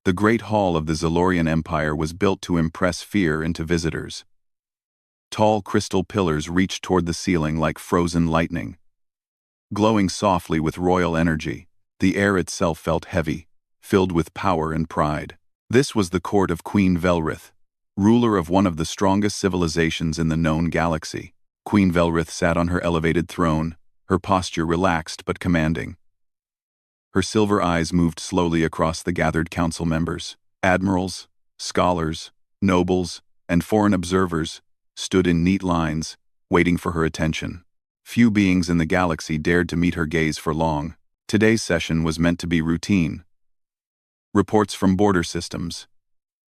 The great hall of the Zalorian Empire was built to impress fear into visitors. Tall crystal pillars reached toward the ceiling like frozen lightning. Glowing softly with royal energy, the air itself felt heavy, filled with power and pride. This was the court of Queen Velrith, ruler of one of the strongest civilizations in the known galaxy. Queen Velrith sat on her elevated throne, her posture relaxed but commanding. Her silver eyes moved slowly across the gathered council members. Admirals, scholars, nobles, and foreign observers stood in neat lines, waiting for her attention. Few beings in the galaxy dared to meet her gaze for long. Today's session was meant to be routine. Reports from border systems,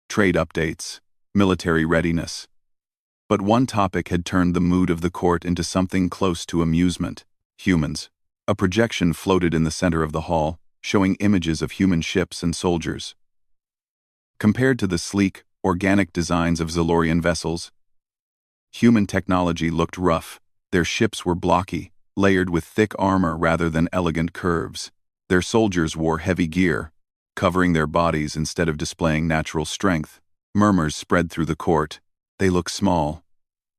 trade updates, military readiness. But one topic had turned the mood of the court into something close to amusement: humans. A projection floated in the center of the hall, showing images of human ships and soldiers. Compared to the sleek, organic designs of Zalorian vessels, human technology looked rough. Their ships were blocky, layered with thick armor rather than elegant curves. Their soldiers wore heavy gear, covering their bodies instead of displaying natural strength. Murmurs spread through the court. "They look small,"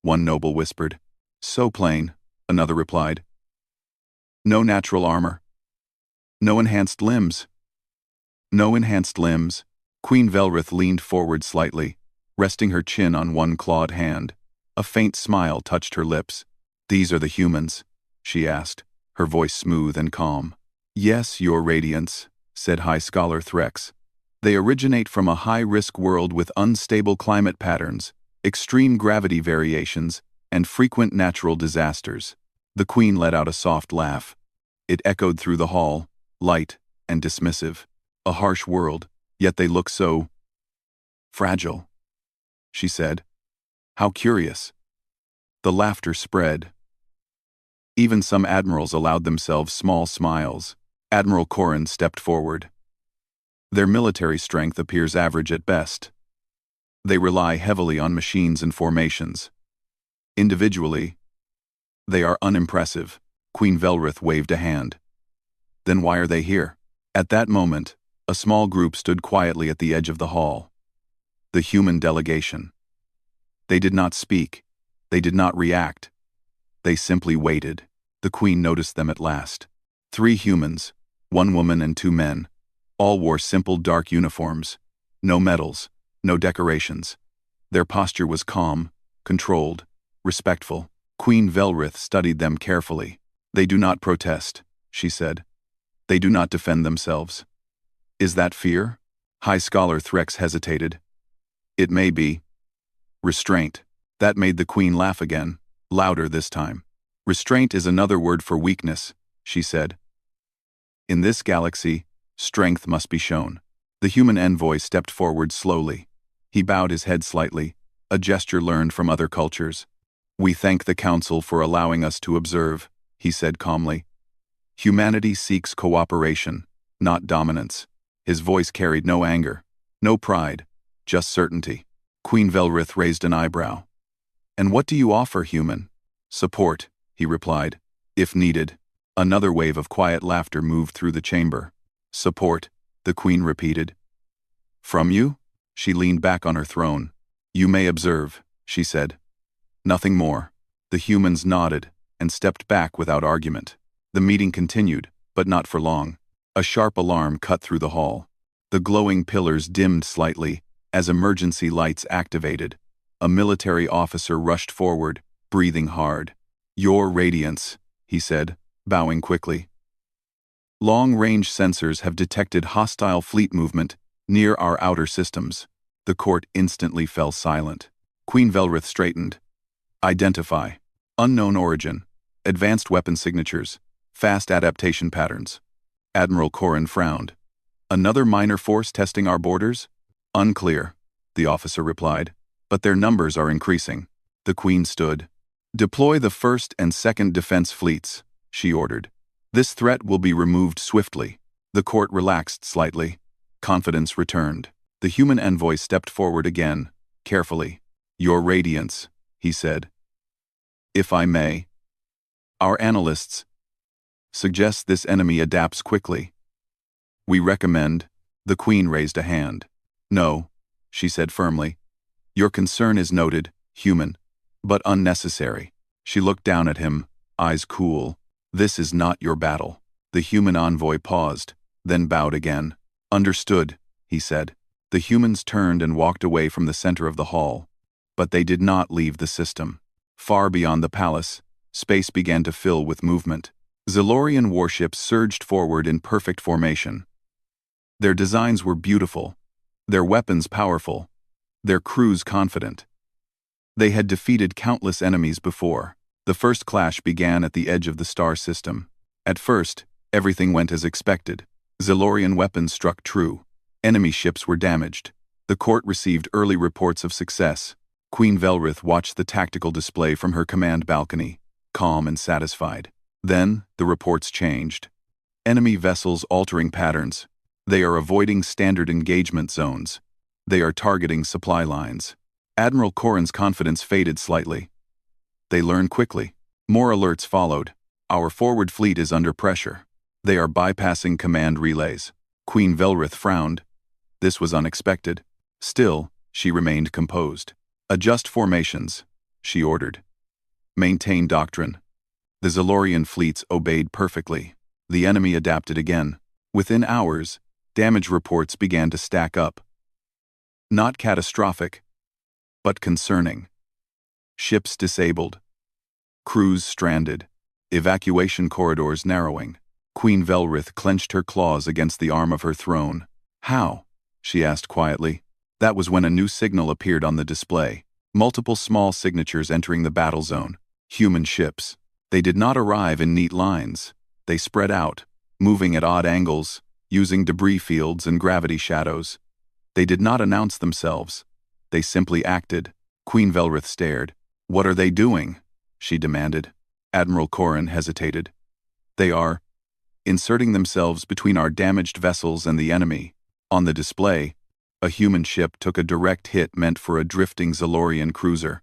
one noble whispered. "So plain," another replied. "No natural armor. No enhanced limbs." "No enhanced limbs." Queen Velrith leaned forward slightly, resting her chin on one clawed hand. A faint smile touched her lips. "These are the humans?" she asked, her voice smooth and calm. "Yes, Your Radiance," said High Scholar Threx. "They originate from a high-risk world with unstable climate patterns, extreme gravity variations, and frequent natural disasters." The Queen let out a soft laugh. It echoed through the hall, light and dismissive. "A harsh world, yet they look so fragile," she said. "How curious." The laughter spread. Even some admirals allowed themselves small smiles. Admiral Corrin stepped forward. "Their military strength appears average at best. They rely heavily on machines and formations. Individually, they are unimpressive." Queen Velrith waved a hand. "Then why are they here?" At that moment, a small group stood quietly at the edge of the hall. The human delegation. They did not speak. They did not react. They simply waited. The Queen noticed them at last. 3 humans, 1 woman and 2 men. All wore simple dark uniforms. No medals, no decorations. Their posture was calm, controlled, respectful. Queen Velrith studied them carefully. "They do not protest," she said. "They do not defend themselves." "Is that fear?" High Scholar Threx hesitated. "It may be." "Restraint." That made the Queen laugh again, louder this time. "Restraint is another word for weakness," she said. "In this galaxy, strength must be shown." The human envoy stepped forward slowly. He bowed his head slightly, a gesture learned from other cultures. "We thank the Council for allowing us to observe," he said calmly. "Humanity seeks cooperation, not dominance." His voice carried no anger, no pride, just certainty. Queen Velrith raised an eyebrow. "And what do you offer, human?" "Support," he replied, "if needed." Another wave of quiet laughter moved through the chamber. "Support," the Queen repeated. "From you?" She leaned back on her throne. "You may observe," she said. "Nothing more." The humans nodded and stepped back without argument. The meeting continued, but not for long. A sharp alarm cut through the hall. The glowing pillars dimmed slightly as emergency lights activated. A military officer rushed forward, breathing hard. "Your Radiance," he said, bowing quickly. "Long-range sensors have detected hostile fleet movement near our outer systems." The court instantly fell silent. Queen Velrith straightened. "Identify. Unknown origin. Advanced weapon signatures. Fast adaptation patterns." Admiral Corrin frowned. "Another minor force testing our borders?" "Unclear," the officer replied. "But their numbers are increasing." The Queen stood. "Deploy the 1st and 2nd Defense Fleets," she ordered. "This threat will be removed swiftly." The court relaxed slightly. Confidence returned. The human envoy stepped forward again, carefully. "Your Radiance," he said. "If I may. Our analysts suggest this enemy adapts quickly. We recommend The Queen raised a hand. No, she said firmly. Your concern is noted, human, but unnecessary. She looked down at him, eyes cool. This is not your battle. The human envoy paused, then bowed again. Understood, he said. The humans turned and walked away from the center of the hall. But they did not leave the system. Far beyond the palace, space began to fill with movement. Zalorian warships surged forward in perfect formation. Their designs were beautiful, their weapons powerful, their crews confident. They had defeated countless enemies before. The first clash began at the edge of the star system. At first, everything went as expected. Zalorian weapons struck true. Enemy ships were damaged. The court received early reports of success. Queen Velrith watched the tactical display from her command balcony, calm and satisfied. Then, the reports changed. Enemy vessels altering patterns. They are avoiding standard engagement zones. They are targeting supply lines. Admiral Corrin's confidence faded slightly. They learn quickly. More alerts followed. Our forward fleet is under pressure. They are bypassing command relays. Queen Velrith frowned. This was unexpected. Still, she remained composed. Adjust formations, she ordered. Maintain doctrine. The Zalorian fleets obeyed perfectly. The enemy adapted again. Within hours, damage reports began to stack up. Not catastrophic, but concerning. Ships disabled. Crews stranded. Evacuation corridors narrowing. Queen Velrith clenched her claws against the arm of her throne. How? She asked quietly. That was when a new signal appeared on the display. Multiple small signatures entering the battle zone. Human ships. They did not arrive in neat lines. They spread out, moving at odd angles, using debris fields and gravity shadows. They did not announce themselves. They simply acted. Queen Velrith stared. What are they doing? She demanded. Admiral Corrin hesitated. They are inserting themselves between our damaged vessels and the enemy. On the display, a human ship took a direct hit meant for a drifting Zalorian cruiser.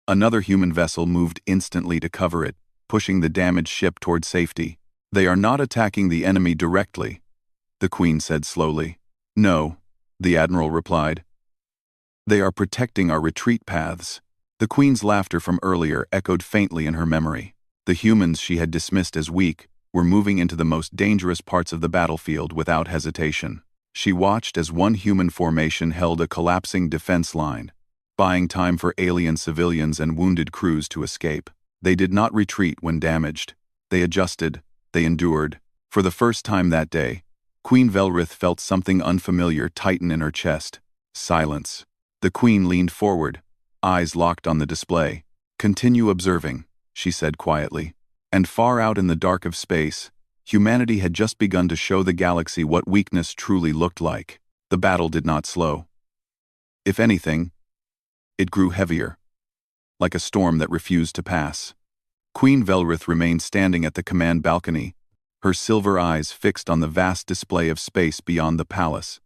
Another human vessel moved instantly to cover it, pushing the damaged ship toward safety. They are not attacking the enemy directly, the Queen said slowly. No, the Admiral replied. They are protecting our retreat paths. The Queen's laughter from earlier echoed faintly in her memory. The humans she had dismissed as weak were moving into the most dangerous parts of the battlefield without hesitation. She watched as one human formation held a collapsing defense line, buying time for alien civilians and wounded crews to escape. They did not retreat when damaged. They adjusted. They endured. For the first time that day, Queen Velrith felt something unfamiliar tighten in her chest. Silence. The Queen leaned forward, eyes locked on the display. Continue observing, she said quietly. And far out in the dark of space, humanity had just begun to show the galaxy what weakness truly looked like. The battle did not slow. If anything, it grew heavier, like a storm that refused to pass. Queen Velrith remained standing at the command balcony, her silver eyes fixed on the vast display of space beyond the palace.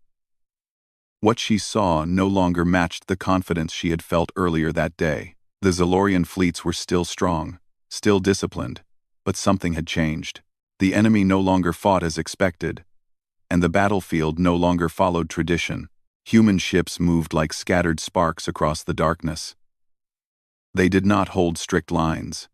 What she saw no longer matched the confidence she had felt earlier that day. The Zalorian fleets were still strong, still disciplined, but something had changed. The enemy no longer fought as expected, and the battlefield no longer followed tradition. Human ships moved like scattered sparks across the darkness. They did not hold strict lines.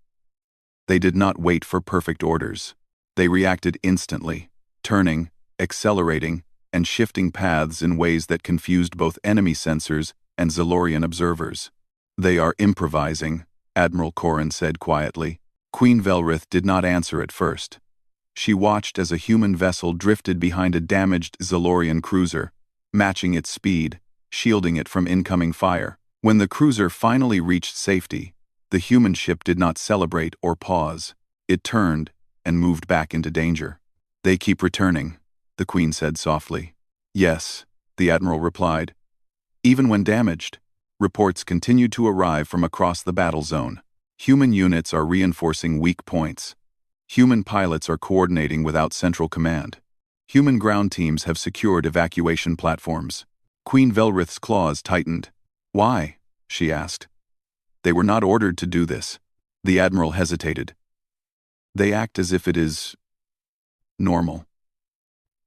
They did not wait for perfect orders. They reacted instantly, turning, accelerating, and shifting paths in ways that confused both enemy sensors and Zalorian observers. They are improvising, Admiral Corrin said quietly. Queen Velrith did not answer at first. She watched as a human vessel drifted behind a damaged Zalorian cruiser, matching its speed, shielding it from incoming fire. When the cruiser finally reached safety, the human ship did not celebrate or pause. It turned and moved back into danger. They keep returning, the Queen said softly. Yes, the Admiral replied. Even when damaged, reports continued to arrive from across the battle zone. Human units are reinforcing weak points. Human pilots are coordinating without central command. Human ground teams have secured evacuation platforms. Queen Velrith's claws tightened. Why? She asked. They were not ordered to do this. The Admiral hesitated. They act as if it is normal.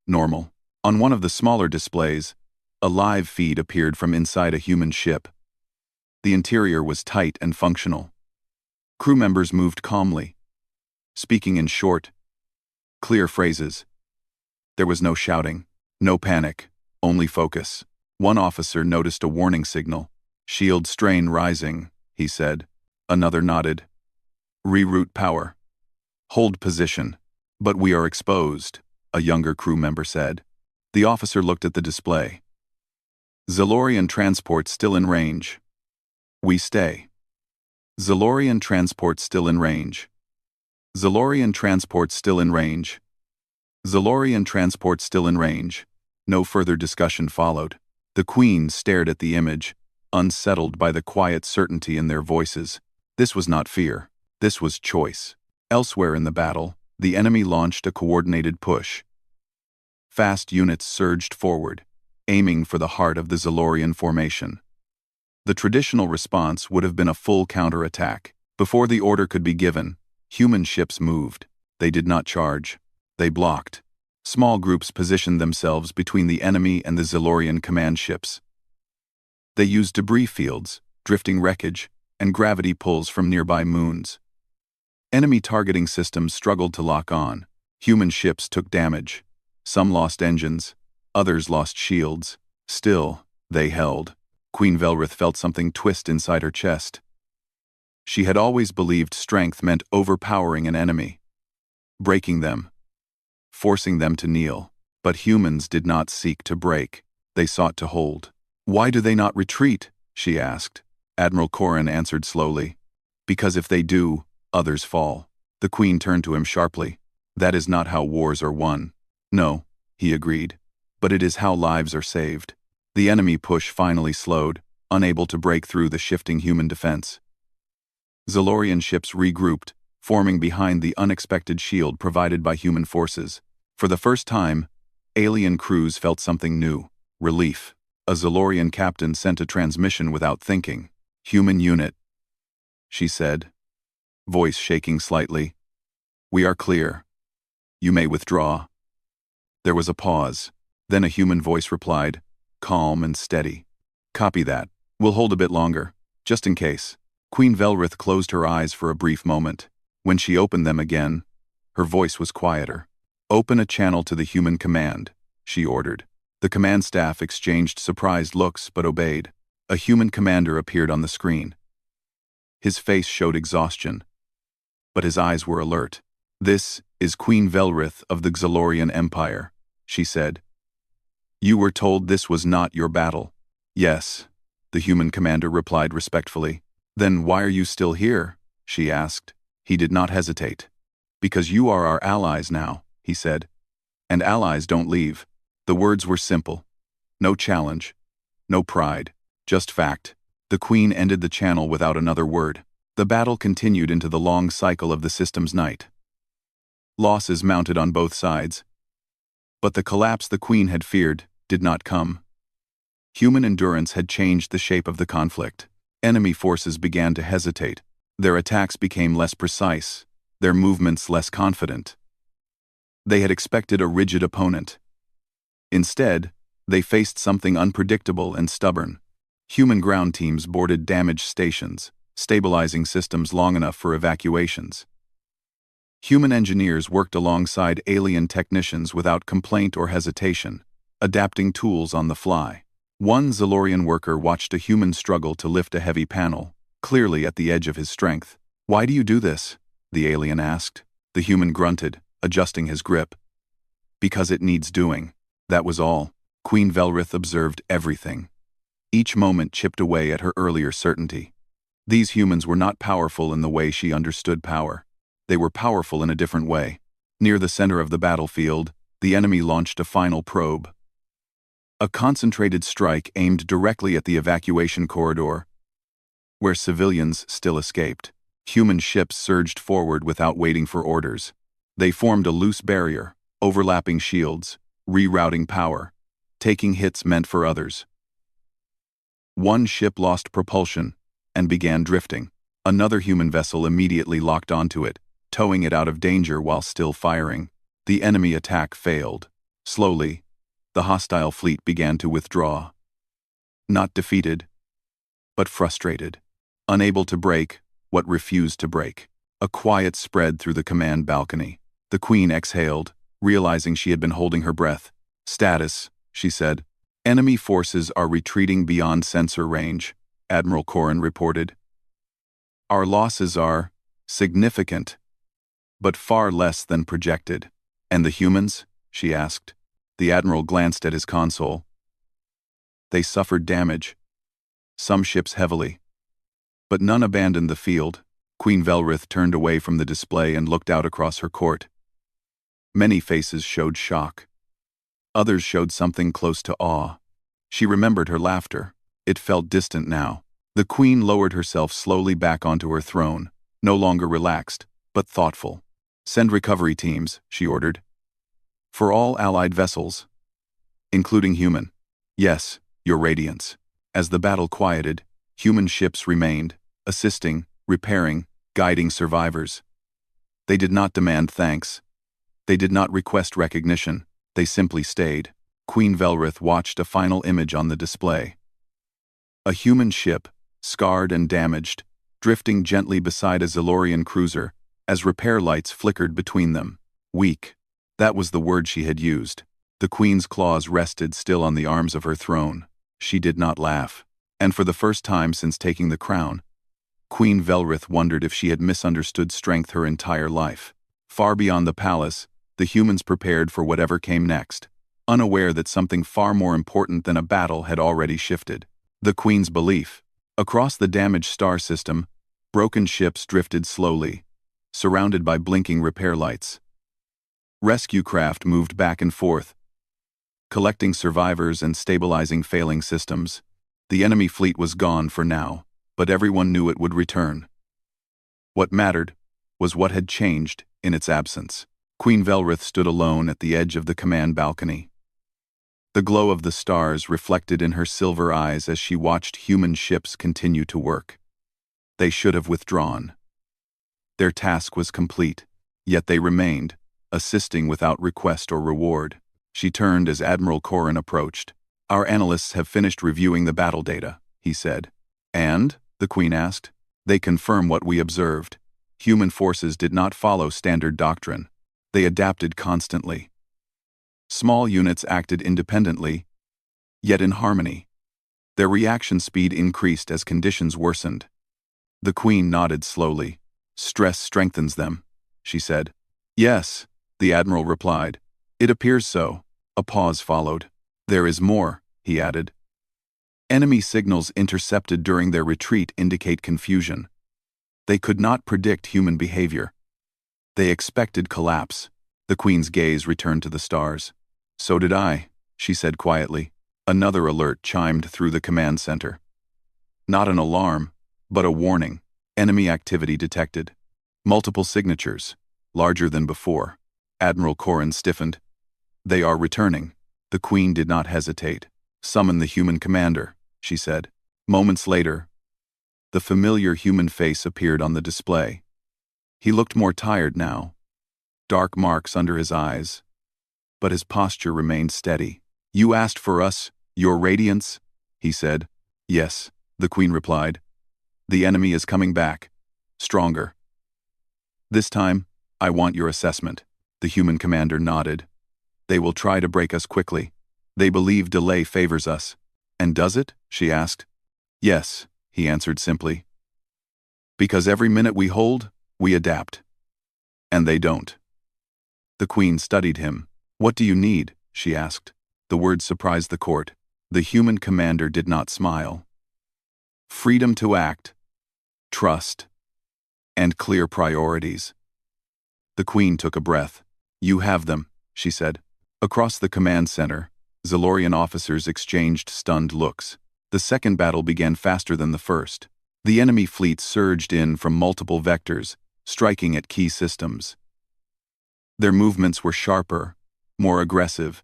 Normal. On one of the smaller displays, a live feed appeared from inside a human ship. The interior was tight and functional. Crew members moved calmly, speaking in short, clear phrases. There was no shouting, no panic, only focus. One officer noticed a warning signal. "Shield strain rising," he said. Another nodded. "Reroute power. Hold position." "But we are exposed," a younger crew member said. The officer looked at the display. "Zalorian transport still in range. We stay. Zalorian transport still in range. Zalorian transport still in range. Zalorian transport still in range." No further discussion followed. The Queen stared at the image, unsettled by the quiet certainty in their voices. This was not fear. This was choice. Elsewhere in the battle, the enemy launched a coordinated push. Fast units surged forward, aiming for the heart of the Zalorian formation. The traditional response would have been a full counterattack. Before the order could be given, human ships moved. They did not charge. They blocked. Small groups positioned themselves between the enemy and the Zalorian command ships. They used debris fields, drifting wreckage, and gravity pulls from nearby moons. Enemy targeting systems struggled to lock on. Human ships took damage. Some lost engines, others lost shields. Still, they held. Queen Velrith felt something twist inside her chest. She had always believed strength meant overpowering an enemy, breaking them, forcing them to kneel. But humans did not seek to break. They sought to hold. "Why do they not retreat?" she asked. Admiral Corrin answered slowly. "Because if they do, others fall." The Queen turned to him sharply. "That is not how wars are won." "No," he agreed. "But it is how lives are saved." The enemy push finally slowed, unable to break through the shifting human defense. Zalorian ships regrouped, forming behind the unexpected shield provided by human forces. For the first time, alien crews felt something new: relief. A Zalorian captain sent a transmission without thinking. "Human unit," she said, voice shaking slightly. "We are clear. You may withdraw." There was a pause. Then a human voice replied, calm and steady. "Copy that. We'll hold a bit longer, just in case." Queen Velrith closed her eyes for a brief moment. When she opened them again, her voice was quieter. "Open a channel to the human command," she ordered. The command staff exchanged surprised looks but obeyed. A human commander appeared on the screen. His face showed exhaustion, but his eyes were alert. "This is Queen Velrith of the Zalorian Empire," she said. "You were told this was not your battle." "Yes," the human commander replied respectfully. "Then why are you still here?" she asked. He did not hesitate. "Because you are our allies now," he said. "And allies don't leave." The words were simple. No challenge, no pride, just fact. The Queen ended the channel without another word. The battle continued into the long cycle of the system's night. Losses mounted on both sides. But the collapse the Queen had feared did not come. Human endurance had changed the shape of the conflict. Enemy forces began to hesitate. Their attacks became less precise, their movements less confident. They had expected a rigid opponent. Instead, they faced something unpredictable and stubborn. Human ground teams boarded damaged stations, stabilizing systems long enough for evacuations. Human engineers worked alongside alien technicians without complaint or hesitation, adapting tools on the fly. One Zalorian worker watched a human struggle to lift a heavy panel, clearly at the edge of his strength. "Why do you do this?" the alien asked. The human grunted, adjusting his grip. "Because it needs doing." That was all. Queen Velrith observed everything. Each moment chipped away at her earlier certainty. These humans were not powerful in the way she understood power. They were powerful in a different way. Near the center of the battlefield, the enemy launched a final probe. A concentrated strike aimed directly at the evacuation corridor, where civilians still escaped. Human ships surged forward without waiting for orders. They formed a loose barrier, overlapping shields, rerouting power, taking hits meant for others. One ship lost propulsion and began drifting. Another human vessel immediately locked onto it, towing it out of danger while still firing. The enemy attack failed. Slowly, the hostile fleet began to withdraw. Not defeated, but frustrated. Unable to break what refused to break. A quiet spread through the command balcony. The Queen exhaled, realizing she had been holding her breath. "Status," she said. "Enemy forces are retreating beyond sensor range," Admiral Corrin reported. "Our losses are significant, but far less than projected." "And the humans?" she asked. The Admiral glanced at his console. "They suffered damage. Some ships heavily. But none abandoned the field." Queen Velrith turned away from the display and looked out across her court. Many faces showed shock. Others showed something close to awe. She remembered her laughter. It felt distant now. The Queen lowered herself slowly back onto her throne, no longer relaxed, but thoughtful. "Send recovery teams," she ordered. "For all Allied vessels, including human." "Yes, Your Radiance." As the battle quieted, human ships remained, assisting, repairing, guiding survivors. They did not demand thanks. They did not request recognition. They simply stayed. Queen Velrith watched a final image on the display. A human ship, scarred and damaged, drifting gently beside a Zalorian cruiser, as repair lights flickered between them. Weak. That was the word she had used. The Queen's claws rested still on the arms of her throne. She did not laugh. And for the first time since taking the crown, Queen Velrith wondered if she had misunderstood strength her entire life. Far beyond the palace, the humans prepared for whatever came next, unaware that something far more important than a battle had already shifted. The Queen's belief. Across the damaged star system, broken ships drifted slowly, surrounded by blinking repair lights. Rescue craft moved back and forth, collecting survivors and stabilizing failing systems. The enemy fleet was gone for now, but everyone knew it would return. What mattered was what had changed in its absence. Queen Velrith stood alone at the edge of the command balcony. The glow of the stars reflected in her silver eyes as she watched human ships continue to work. They should have withdrawn. Their task was complete, yet they remained, assisting without request or reward. She turned as Admiral Corrin approached. "Our analysts have finished reviewing the battle data," he said. "And?" the Queen asked. "They confirm what we observed. Human forces did not follow standard doctrine. They adapted constantly. Small units acted independently, yet in harmony. Their reaction speed increased as conditions worsened." The Queen nodded slowly. "Stress strengthens them," she said. "Yes," the Admiral replied. "It appears so." A pause followed. "There is more," he added. "Enemy signals intercepted during their retreat indicate confusion. They could not predict human behavior. They expected collapse." The Queen's gaze returned to the stars. "So did I," she said quietly. Another alert chimed through the command center. Not an alarm, but a warning. Enemy activity detected. Multiple signatures, larger than before. Admiral Corrin stiffened. "They are returning." The Queen did not hesitate. "Summon the human commander," she said. Moments later, the familiar human face appeared on the display. He looked more tired now, dark marks under his eyes, but his posture remained steady. "You asked for us, Your Radiance?" he said. "Yes," the Queen replied. "The enemy is coming back, stronger. This time, I want your assessment." The human commander nodded. "They will try to break us quickly. They believe delay favors us." "And does it?" she asked. "Yes," he answered simply. "Because every minute we hold, we adapt. And they don't." The Queen studied him. "What do you need?" she asked. The words surprised the court. The human commander did not smile. "Freedom to act, trust, and clear priorities." The Queen took a breath. "You have them," she said. Across the command center, Zalorian officers exchanged stunned looks. The second battle began faster than the first. The enemy fleet surged in from multiple vectors, striking at key systems. Their movements were sharper, more aggressive.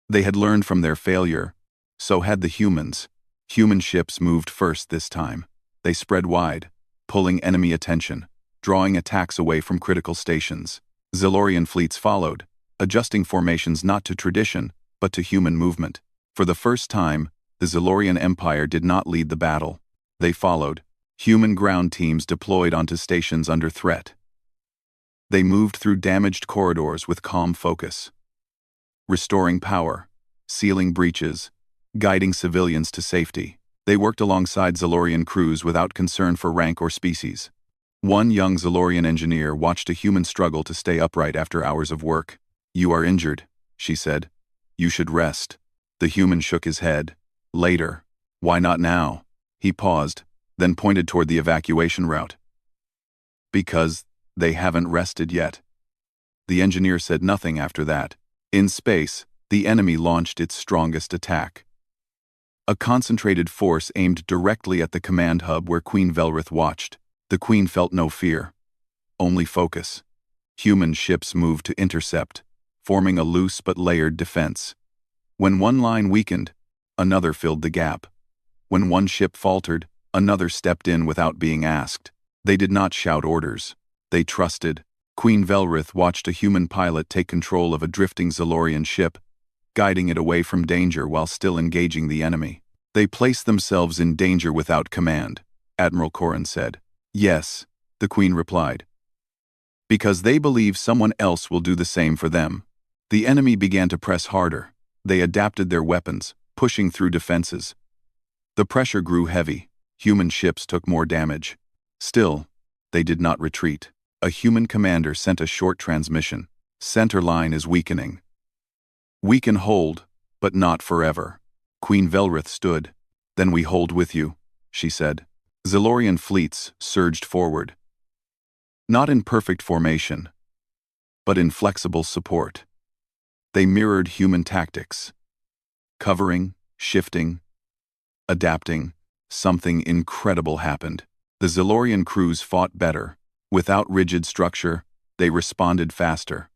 They had learned from their failure. So had the humans. Human ships moved first this time. They spread wide, pulling enemy attention, drawing attacks away from critical stations. Zalorian fleets followed, adjusting formations not to tradition, but to human movement. For the first time, the Zalorian Empire did not lead the battle. They followed. Human ground teams deployed onto stations under threat. They moved through damaged corridors with calm focus, restoring power, sealing breaches, guiding civilians to safety. They worked alongside Zalorian crews without concern for rank or species. One young Zalorian engineer watched a human struggle to stay upright after hours of work. "You are injured," she said. "You should rest." The human shook his head. "Later." "Why not now?" He paused, then pointed toward the evacuation route. "Because they haven't rested yet." The engineer said nothing after that. In space, the enemy launched its strongest attack. A concentrated force aimed directly at the command hub where Queen Velrith watched. The Queen felt no fear, only focus. Human ships moved to intercept, forming a loose but layered defense. When one line weakened, another filled the gap. When one ship faltered, another stepped in without being asked. They did not shout orders. They trusted. Queen Velrith watched a human pilot take control of a drifting Zalorian ship, guiding it away from danger while still engaging the enemy. "They place themselves in danger without command," Admiral Corrin said. "Yes," the Queen replied. "Because they believe someone else will do the same for them." The enemy began to press harder. They adapted their weapons, pushing through defenses. The pressure grew heavy. Human ships took more damage. Still, they did not retreat. A human commander sent a short transmission. "Center line is weakening." "We can hold, but not forever." Queen Velrith stood. "Then we hold with you," she said. Zalorian fleets surged forward. Not in perfect formation, but in flexible support. They mirrored human tactics. Covering, shifting, adapting. Something incredible happened. The Zalorian crews fought better. Without rigid structure, they responded faster.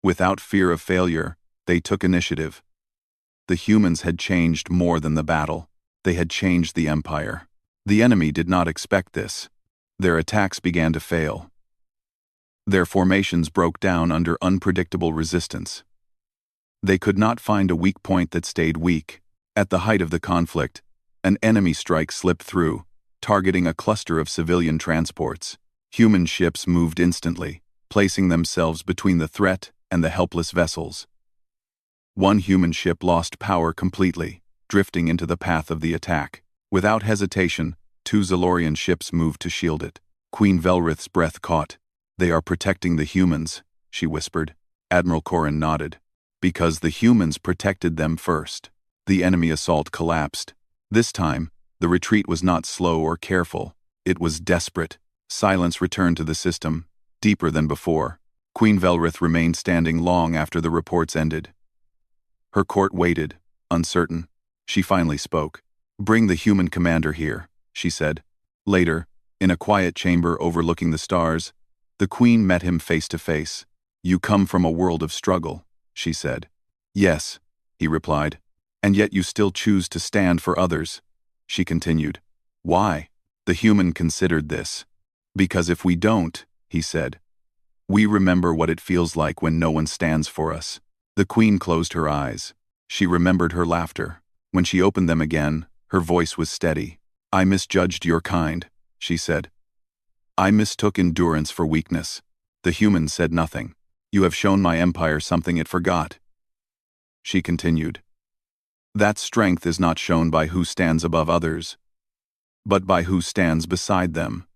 Without fear of failure, they took initiative. The humans had changed more than the battle. They had changed the Empire. The enemy did not expect this. Their attacks began to fail. Their formations broke down under unpredictable resistance. They could not find a weak point that stayed weak. At the height of the conflict, an enemy strike slipped through, targeting a cluster of civilian transports. Human ships moved instantly, placing themselves between the threat and the helpless vessels. One human ship lost power completely, drifting into the path of the attack. Without hesitation, two Zalorian ships moved to shield it. Queen Velrith's breath caught. "They are protecting the humans," she whispered. Admiral Corrin nodded. "Because the humans protected them first." The enemy assault collapsed. This time, the retreat was not slow or careful. It was desperate. Silence returned to the system, deeper than before. Queen Velrith remained standing long after the reports ended. Her court waited, uncertain. She finally spoke. "Bring the human commander here," she said. Later, in a quiet chamber overlooking the stars, the Queen met him face to face. "You come from a world of struggle," she said. "Yes," he replied. "And yet you still choose to stand for others," she continued. "Why?" The human considered this. "Because if we don't," he said, "we remember what it feels like when no one stands for us." The Queen closed her eyes. She remembered her laughter. When she opened them again, her voice was steady. "I misjudged your kind," she said. "I mistook endurance for weakness." The human said nothing. "You have shown my empire something it forgot," she continued. "That strength is not shown by who stands above others, but by who stands beside them."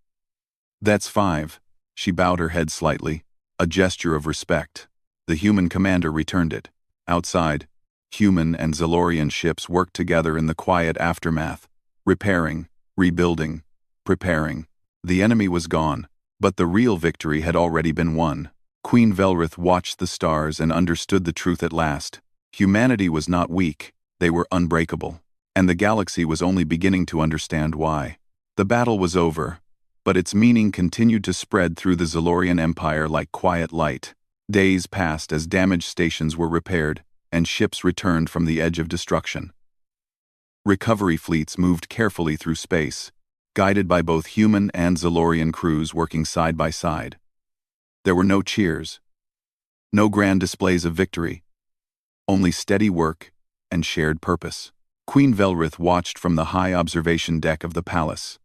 "That's 5. She bowed her head slightly, a gesture of respect. The human commander returned it. Outside, human and Zalorian ships worked together in the quiet aftermath, repairing, rebuilding, preparing. The enemy was gone, but the real victory had already been won. Queen Velrith watched the stars and understood the truth at last. Humanity was not weak, they were unbreakable. And the galaxy was only beginning to understand why. The battle was over, but its meaning continued to spread through the Zalorian Empire like quiet light. Days passed as damaged stations were repaired, and ships returned from the edge of destruction. Recovery fleets moved carefully through space, guided by both human and Zalorian crews working side by side. There were no cheers, no grand displays of victory, only steady work and shared purpose. Queen Velrith watched from the high observation deck of the palace.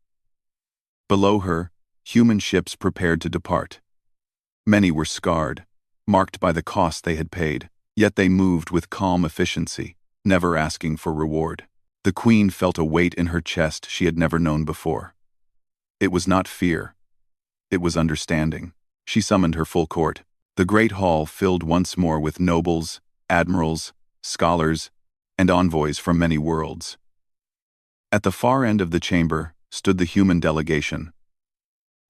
Below her, human ships prepared to depart. Many were scarred, marked by the cost they had paid, yet they moved with calm efficiency, never asking for reward. The queen felt a weight in her chest she had never known before. It was not fear. It was understanding. She summoned her full court. The great hall filled once more with nobles, admirals, scholars, and envoys from many worlds. At the far end of the chamber stood the human delegation.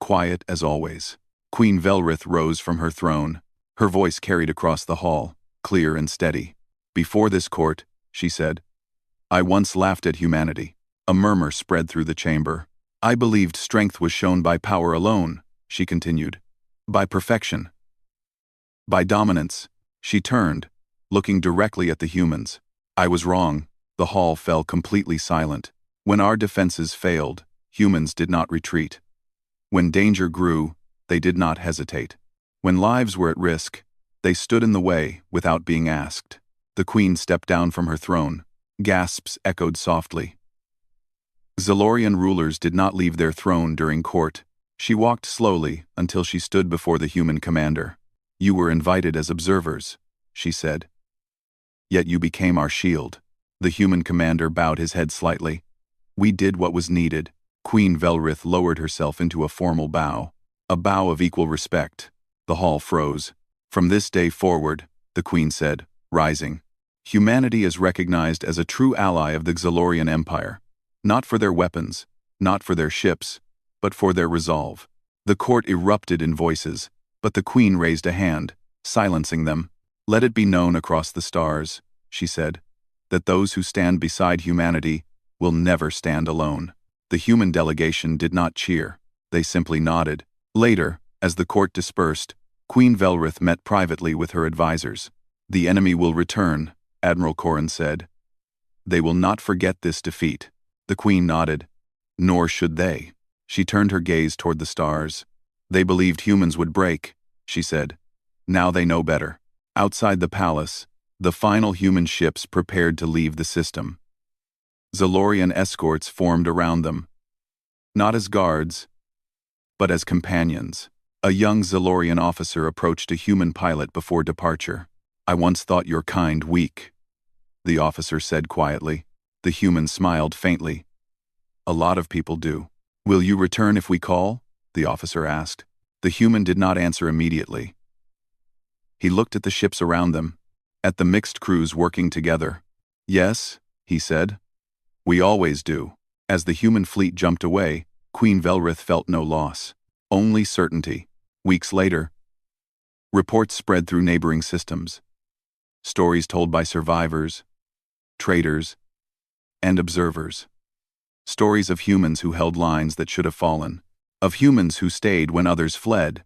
Quiet as always, Queen Velrith rose from her throne, her voice carried across the hall, clear and steady. "Before this court," she said, "I once laughed at humanity." A murmur spread through the chamber. "I believed strength was shown by power alone," she continued. "By perfection. By dominance." She turned, looking directly at the humans. "I was wrong." The hall fell completely silent. When our defenses failed, humans did not retreat. When danger grew, they did not hesitate. When lives were at risk, they stood in the way without being asked. The queen stepped down from her throne. Gasps echoed softly. Zalorian rulers did not leave their throne during court. She walked slowly until she stood before the human commander. "You were invited as observers," she said. "Yet you became our shield." The human commander bowed his head slightly. "We did what was needed." Queen Velrith lowered herself into a formal bow. A bow of equal respect. The hall froze. "From this day forward," the queen said, rising, "humanity is recognized as a true ally of the Xalorian Empire. Not for their weapons, not for their ships, but for their resolve." The court erupted in voices, but the queen raised a hand, silencing them. "Let it be known across the stars," she said, "that those who stand beside humanity will never stand alone." The human delegation did not cheer. They simply nodded. Later, as the court dispersed, Queen Velrith met privately with her advisors. "The enemy will return," Admiral Corrin said. "They will not forget this defeat." The queen nodded. "Nor should they." She turned her gaze toward the stars. "They believed humans would break," she said. "Now they know better." Outside the palace, the final human ships prepared to leave the system. Zalorian escorts formed around them. Not as guards, but as companions. A young Zalorian officer approached a human pilot before departure. "I once thought your kind weak," the officer said quietly. The human smiled faintly. "A lot of people do." "Will you return if we call?" the officer asked. The human did not answer immediately. He looked at the ships around them, at the mixed crews working together. "Yes," he said. "We always do." As the human fleet jumped away, Queen Velrith felt no loss, only certainty. Weeks later, reports spread through neighboring systems. Stories told by survivors, traders, and observers. Stories of humans who held lines that should have fallen, of humans who stayed when others fled,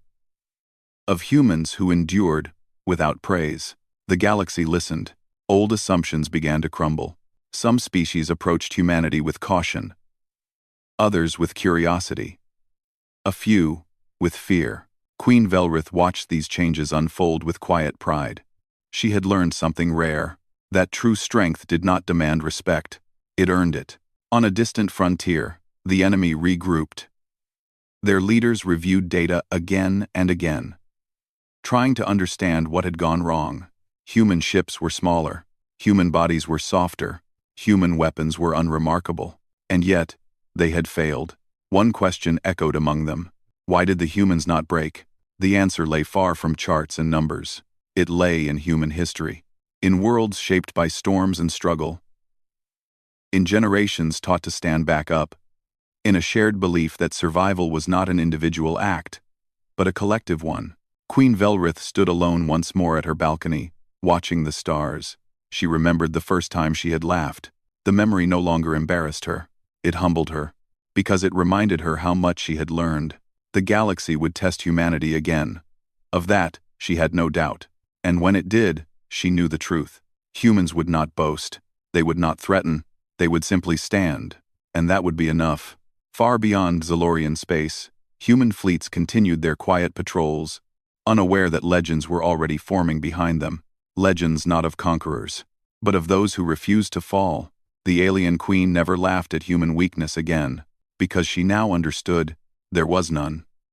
of humans who endured without praise. The galaxy listened. Old assumptions began to crumble. Some species approached humanity with caution, others with curiosity, a few with fear. Queen Velrith watched these changes unfold with quiet pride. She had learned something rare, that true strength did not demand respect, it earned it. On a distant frontier, the enemy regrouped. Their leaders reviewed data again and again, trying to understand what had gone wrong. Human ships were smaller, human bodies were softer, human weapons were unremarkable, and yet, they had failed. One question echoed among them. Why did the humans not break? The answer lay far from charts and numbers. It lay in human history, in worlds shaped by storms and struggle, in generations taught to stand back up, in a shared belief that survival was not an individual act, but a collective one. Queen Velrith stood alone once more at her balcony, watching the stars. She remembered the first time she had laughed. The memory no longer embarrassed her. It humbled her, because it reminded her how much she had learned. The galaxy would test humanity again. Of that, she had no doubt. And when it did, she knew the truth. Humans would not boast. They would not threaten. They would simply stand. And that would be enough. Far beyond Zalorian space, human fleets continued their quiet patrols, unaware that legends were already forming behind them. legends not of conquerors, but of those who refused to fall. The alien queen never laughed at human weakness again, because she now understood there was none.